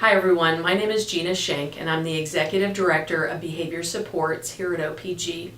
Hi everyone, my name is Gina Schenk and I'm the Executive Director of Behavior Supports here at OPG.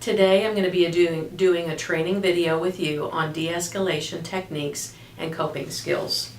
Today I'm going to be doing a training video with you on de-escalation techniques and coping skills.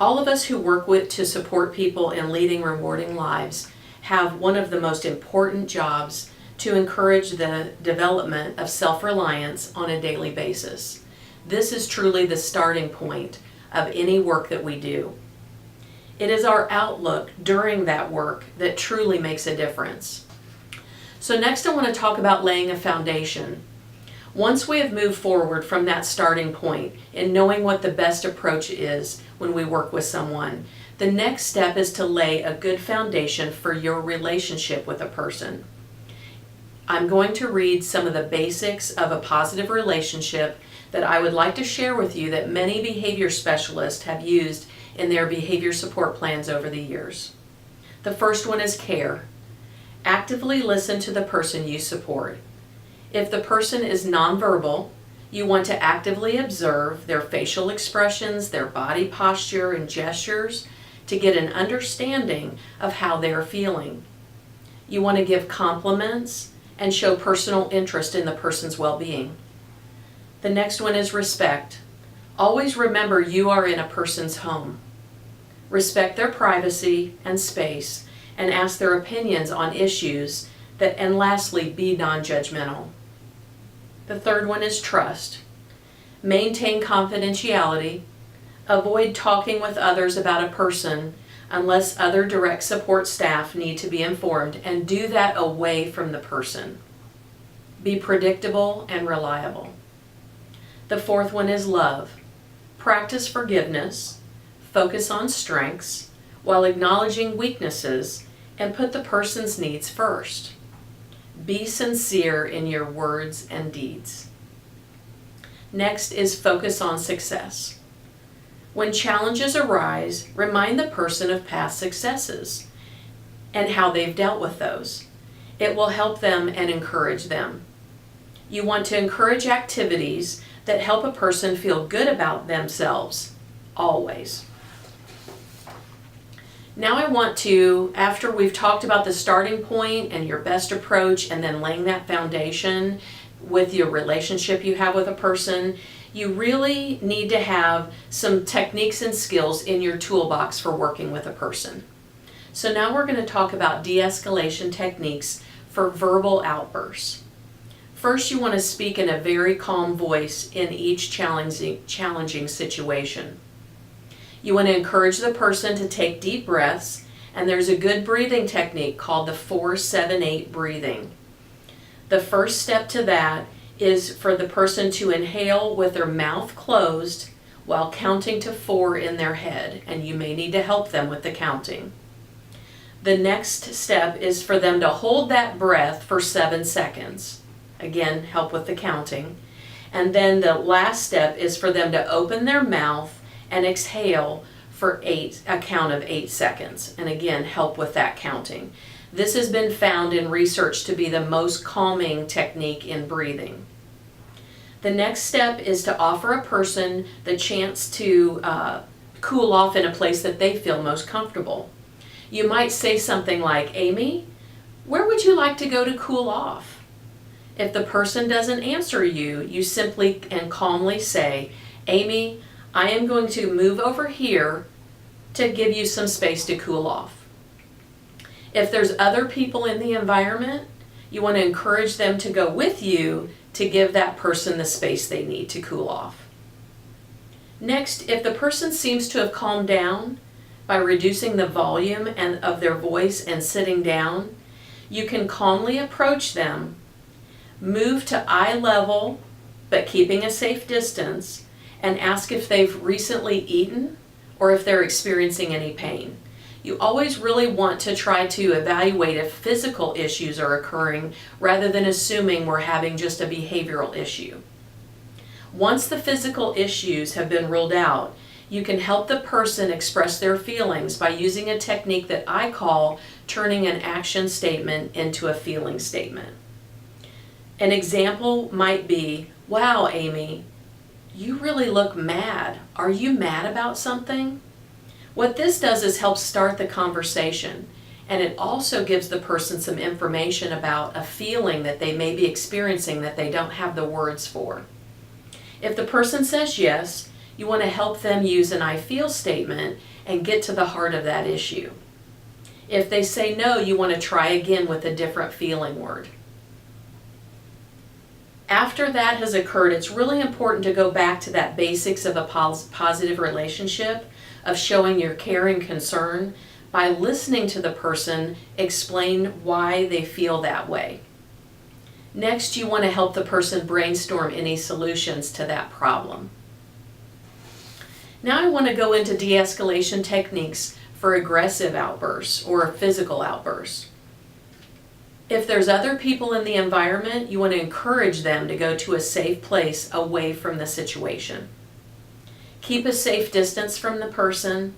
All of us who work to support people in leading rewarding lives have one of the most important jobs to encourage the development of self-reliance on a daily basis. This is truly the starting point of any work that we do. It is our outlook during that work that truly makes a difference. So next I want to talk about laying a foundation. Once we have moved forward from that starting point in knowing what the best approach is when we work with someone, the next step is to lay a good foundation for your relationship with a person. I'm going to read some of the basics of a positive relationship that I would like to share with you that many behavior specialists have used in their behavior support plans over the years. The first one is care. Actively listen to the person you support. If the person is nonverbal, you want to actively observe their facial expressions, their body posture, and gestures to get an understanding of how they're feeling. You want to give compliments and show personal interest in the person's well-being. The next one is respect. Always remember you are in a person's home. Respect their privacy and space and ask their opinions on issues and lastly, be non-judgmental. The third one is trust. Maintain confidentiality. Avoid talking with others about a person unless other direct support staff need to be informed, and do that away from the person. Be predictable and reliable. The fourth one is love. Practice forgiveness. Focus on strengths while acknowledging weaknesses and put the person's needs first. Be sincere in your words and deeds. Next is focus on success. When challenges arise, remind the person of past successes and how they've dealt with those. It will help them and encourage them. You want to encourage activities that help a person feel good about themselves, always. Now I want to, after we've talked about the starting point and your best approach and then laying that foundation with your relationship you have with a person, you really need to have some techniques and skills in your toolbox for working with a person. So now we're going to talk about de-escalation techniques for verbal outbursts. First, you want to speak in a very calm voice in each challenging situation. You want to encourage the person to take deep breaths, and there's a good breathing technique called the 4-7-8 breathing. The first step to that is for the person to inhale with their mouth closed while counting to 4 in their head, and you may need to help them with the counting. The next step is for them to hold that breath for 7 seconds. Again, help with the counting. And then the last step is for them to open their mouth and exhale for a count of 8 seconds. And again, help with that counting. This has been found in research to be the most calming technique in breathing. The next step is to offer a person the chance to cool off in a place that they feel most comfortable. You might say something like, "Amy, where would you like to go to cool off?" If the person doesn't answer you, you simply and calmly say, "Amy, I am going to move over here to give you some space to cool off." If there's other people in the environment, you want to encourage them to go with you to give that person the space they need to cool off. Next, if the person seems to have calmed down by reducing the volume of their voice and sitting down, you can calmly approach them, move to eye level but keeping a safe distance, and ask if they've recently eaten or if they're experiencing any pain. You always really want to try to evaluate if physical issues are occurring rather than assuming we're having just a behavioral issue. Once the physical issues have been ruled out, you can help the person express their feelings by using a technique that I call turning an action statement into a feeling statement. An example might be, "Wow, Amy, you really look mad. Are you mad about something?" What this does is help start the conversation, and it also gives the person some information about a feeling that they may be experiencing that they don't have the words for. If the person says yes, you want to help them use an I feel statement and get to the heart of that issue. If they say no, you want to try again with a different feeling word. After that has occurred, it's really important to go back to that basics of a positive relationship, of showing your care and concern by listening to the person explain why they feel that way. Next, you want to help the person brainstorm any solutions to that problem. Now I want to go into de-escalation techniques for aggressive outbursts or physical outbursts. If there's other people in the environment, you want to encourage them to go to a safe place away from the situation. Keep a safe distance from the person,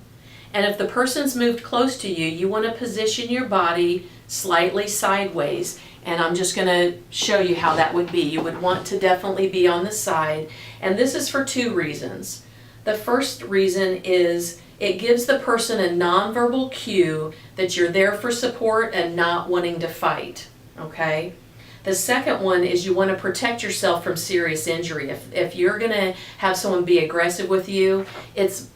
and if the person's moved close to you, you want to position your body slightly sideways, and I'm just going to show you how that would be. You would want to definitely be on the side, and this is for two reasons. The first reason is it gives the person a nonverbal cue that you're there for support and not wanting to fight, okay? The second one is you want to protect yourself from serious injury. If you're going to have someone be aggressive with you,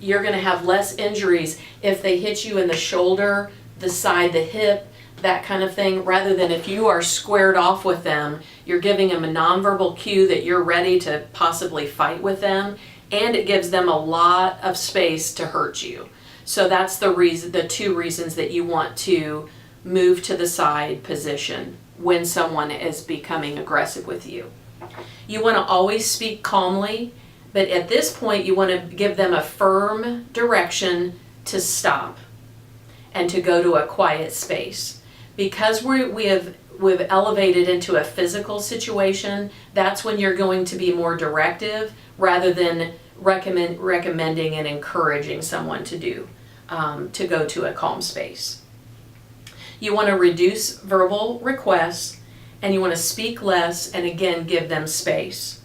you're going to have less injuries if they hit you in the shoulder, the side, the hip, that kind of thing, rather than if you are squared off with them, you're giving them a nonverbal cue that you're ready to possibly fight with them, and it gives them a lot of space to hurt you. So that's the two reasons that you want to move to the side position when someone is becoming aggressive with you. You want to always speak calmly, but at this point you want to give them a firm direction to stop and to go to a quiet space. Because we've elevated into a physical situation, that's when you're going to be more directive rather than recommending and encouraging someone to go to a calm space. You want to reduce verbal requests, and you want to speak less and again give them space.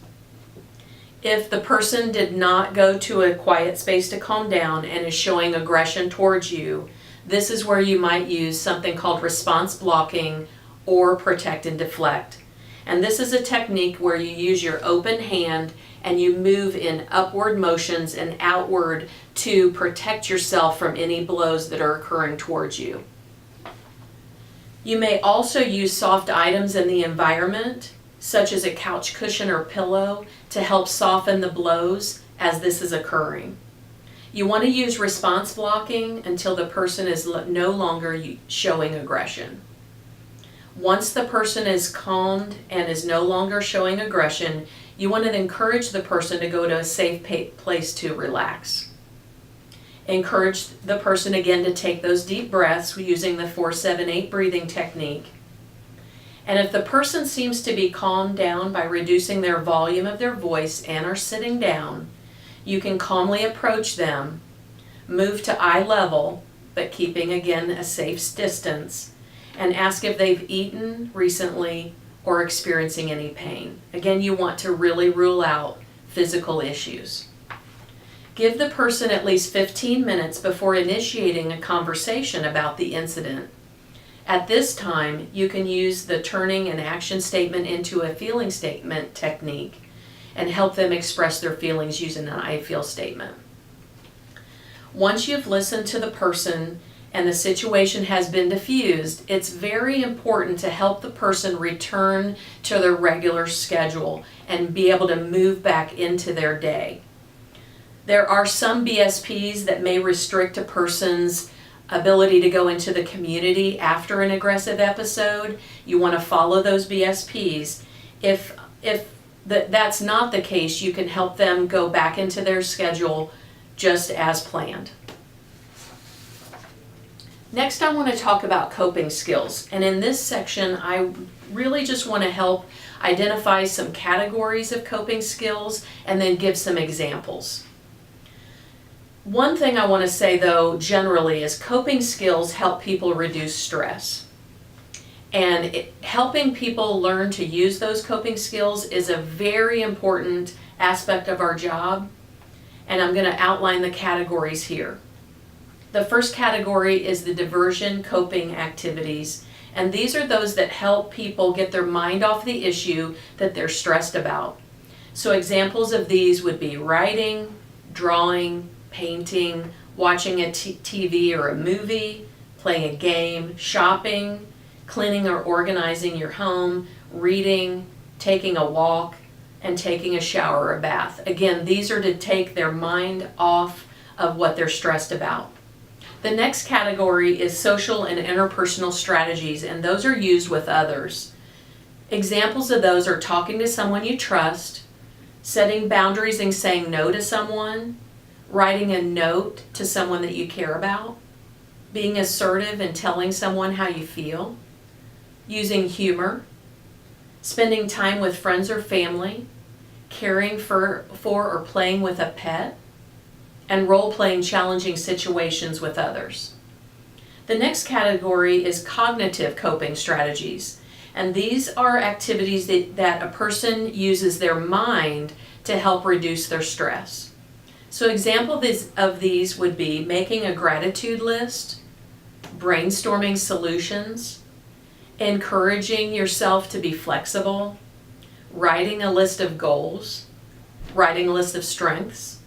If the person did not go to a quiet space to calm down and is showing aggression towards you, this is where you might use something called response blocking or protect and deflect. And this is a technique where you use your open hand and you move in upward motions and outward to protect yourself from any blows that are occurring towards you. You may also use soft items in the environment, such as a couch cushion or pillow, to help soften the blows as this is occurring. You want to use response blocking until the person is no longer showing aggression. Once the person is calmed and is no longer showing aggression, you want to encourage the person to go to a safe place to relax. Encourage the person again to take those deep breaths using the 4-7-8 breathing technique. And if the person seems to be calmed down by reducing their volume of their voice and are sitting down, you can calmly approach them, move to eye level, but keeping again a safe distance, and ask if they've eaten recently or experiencing any pain. Again, you want to really rule out physical issues. Give the person at least 15 minutes before initiating a conversation about the incident. At this time, you can use the turning an action statement into a feeling statement technique and help them express their feelings using an I feel statement. Once you've listened to the person and the situation has been diffused, it's very important to help the person return to their regular schedule and be able to move back into their day. There are some BSPs that may restrict a person's ability to go into the community after an aggressive episode. You want to follow those BSPs. If that's not the case, you can help them go back into their schedule just as planned. Next, I want to talk about coping skills. And in this section, I really just want to help identify some categories of coping skills and then give some examples. One thing I want to say, though, generally, is coping skills help people reduce stress. And helping people learn to use those coping skills is a very important aspect of our job. And I'm going to outline the categories here. The first category is the diversion coping activities, and these are those that help people get their mind off the issue that they're stressed about. So examples of these would be writing, drawing, painting, watching a TV or a movie, playing a game, shopping, cleaning or organizing your home, reading, taking a walk, and taking a shower or a bath. Again, these are to take their mind off of what they're stressed about. The next category is social and interpersonal strategies, and those are used with others. Examples of those are talking to someone you trust, setting boundaries and saying no to someone, writing a note to someone that you care about, being assertive and telling someone how you feel, using humor, spending time with friends or family, caring for or playing with a pet, and role-playing challenging situations with others. The next category is cognitive coping strategies, and these are activities that a person uses their mind to help reduce their stress. So examples of these would be making a gratitude list, brainstorming solutions, encouraging yourself to be flexible, writing a list of goals, writing a list of strengths,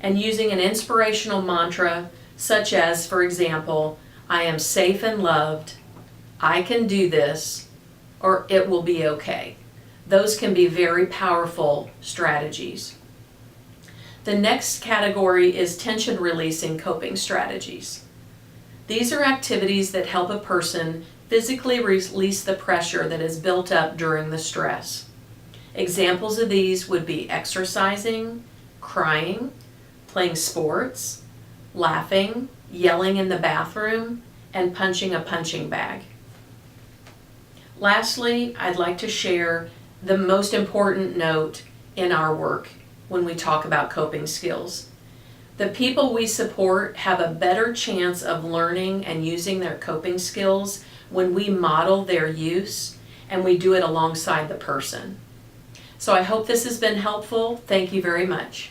and using an inspirational mantra such as, for example, I am safe and loved, I can do this, or it will be okay. Those can be very powerful strategies. The next category is tension releasing coping strategies. These are activities that help a person physically release the pressure that is built up during the stress. Examples of these would be exercising, crying, playing sports, laughing, yelling in the bathroom, and punching a punching bag. Lastly, I'd like to share the most important note in our work when we talk about coping skills. The people we support have a better chance of learning and using their coping skills when we model their use and we do it alongside the person. So I hope this has been helpful. Thank you very much.